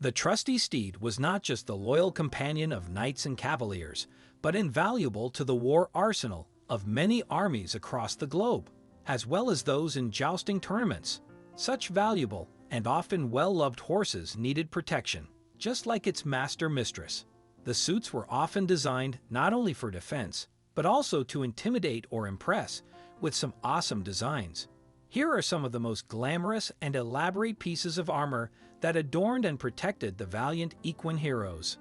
The trusty steed was not just the loyal companion of knights and cavaliers, but invaluable to the war arsenal of many armies across the globe, as well as those in jousting tournaments. Such valuable and often well-loved horses needed protection, just like its master-mistress. The suits were often designed not only for defense, but also to intimidate or impress, with some awesome designs. Here are some of the most glamorous and elaborate pieces of armor that adorned and protected the valiant equine heroes.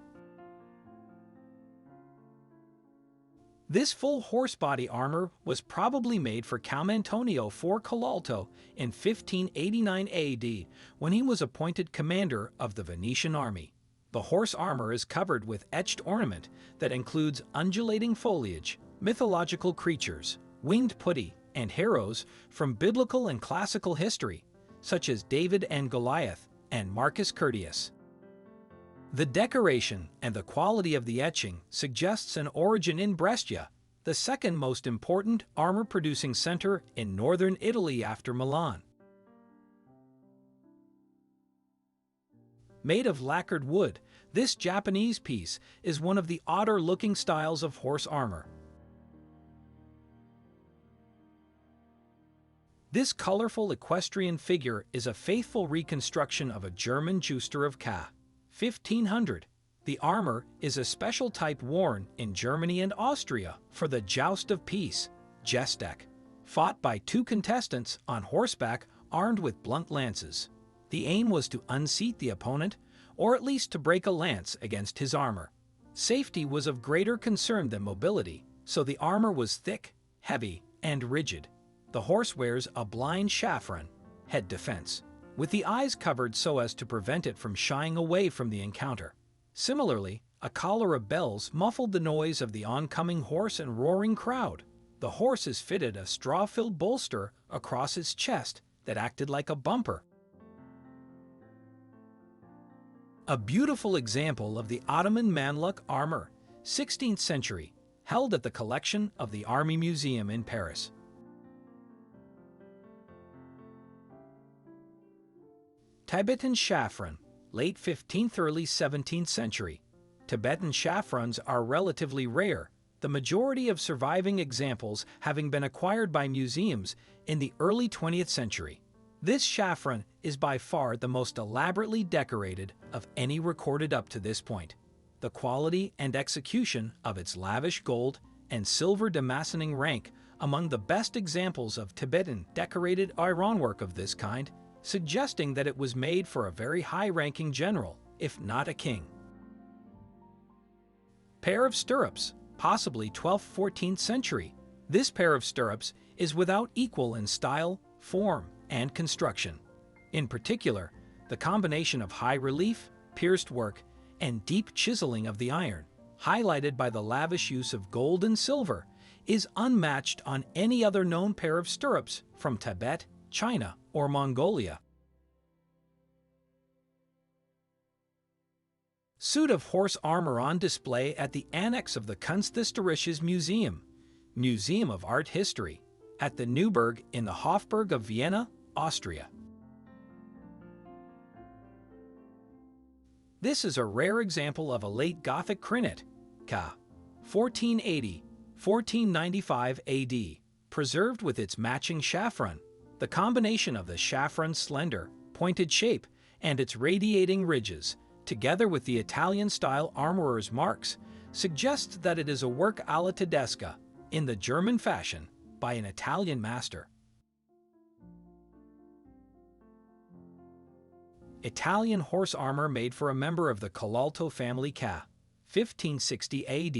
This full horse body armor was probably made for Count Antonio for Colalto in 1589 AD when he was appointed commander of the Venetian army. The horse armor is covered with etched ornament that includes undulating foliage, mythological creatures, winged putti, and heroes from biblical and classical history, such as David and Goliath and Marcus Curtius. The decoration and the quality of the etching suggests an origin in Brescia, the second most important armor-producing center in northern Italy after Milan. Made of lacquered wood, this Japanese piece is one of the odder-looking styles of horse armor. This colorful equestrian figure is a faithful reconstruction of a German jouster of ca. 1500. The armor is a special type worn in Germany and Austria for the joust of peace, jousting, fought by two contestants on horseback armed with blunt lances. The aim was to unseat the opponent, or at least to break a lance against his armor. Safety was of greater concern than mobility, so the armor was thick, heavy, and rigid. The horse wears a blind chafron, head defense, with the eyes covered so as to prevent it from shying away from the encounter. Similarly, a collar of bells muffled the noise of the oncoming horse and roaring crowd. The horse is fitted a straw-filled bolster across his chest that acted like a bumper. A beautiful example of the Ottoman Mamluk armor, 16th century, held at the collection of the Army Museum in Paris. Tibetan chafron, late 15th, early 17th century. Tibetan chafrons are relatively rare, the majority of surviving examples having been acquired by museums in the early 20th century. This chafron is by far the most elaborately decorated of any recorded up to this point. The quality and execution of its lavish gold and silver damascening rank among the best examples of Tibetan decorated ironwork of this kind, suggesting that it was made for a very high-ranking general, if not a king. Pair of stirrups, possibly 12th-14th century. This pair of stirrups is without equal in style, form, and construction. In particular, the combination of high relief, pierced work, and deep chiseling of the iron, highlighted by the lavish use of gold and silver, is unmatched on any other known pair of stirrups from Tibet, China, or Mongolia. Suit of horse armor on display at the annex of the Kunsthistorisches Museum, Museum of Art History, at the Neuburg in the Hofburg of Vienna, Austria. This is a rare example of a late Gothic crinette, ca. 1480–1495 AD, preserved with its matching chafron. The combination of the chafron's slender, pointed shape and its radiating ridges, together with the Italian-style armorer's marks, suggests that it is a work alla tedesca, in the German fashion, by an Italian master. Italian horse armor made for a member of the Colalto family ca. 1560 AD.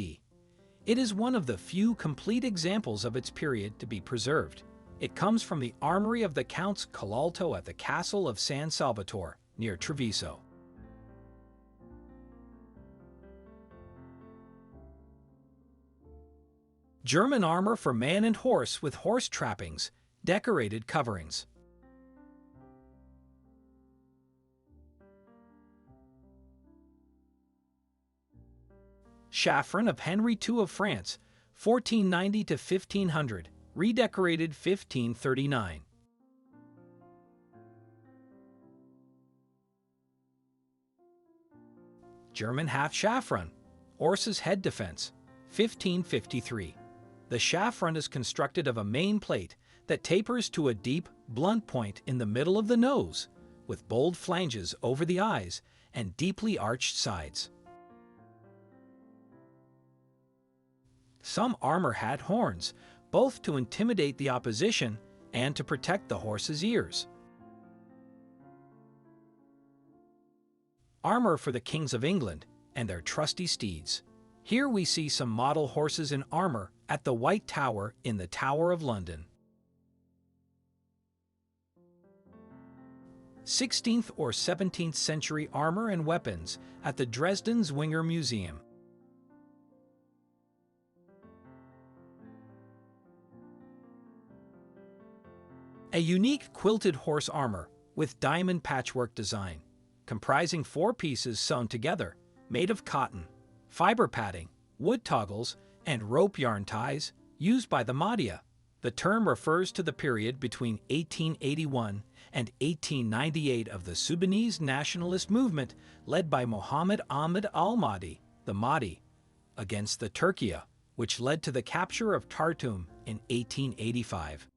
It is one of the few complete examples of its period to be preserved. It comes from the armory of the Counts Colalto at the Castle of San Salvatore, near Treviso. German armor for man and horse with horse trappings, decorated coverings. Chafron of Henry II of France, 1490 to 1500, redecorated 1539. German half-chevron, horse's head defense, 1553. The chevron is constructed of a main plate that tapers to a deep, blunt point in the middle of the nose, with bold flanges over the eyes and deeply arched sides. Some armor had horns, both to intimidate the opposition and to protect the horse's ears. Armor for the kings of England and their trusty steeds. Here we see some model horses in armor at the White Tower in the Tower of London. 16th or 17th century armor and weapons at the Dresden Zwinger Museum. A unique quilted horse armor with diamond patchwork design, comprising 4 pieces sewn together, made of cotton, fiber padding, wood toggles, and rope yarn ties used by the Mahdia. The term refers to the period between 1881 and 1898 of the Sudanese nationalist movement led by Muhammad Ahmad al-Mahdi, the Mahdi, against the Turkiya, which led to the capture of Khartoum in 1885.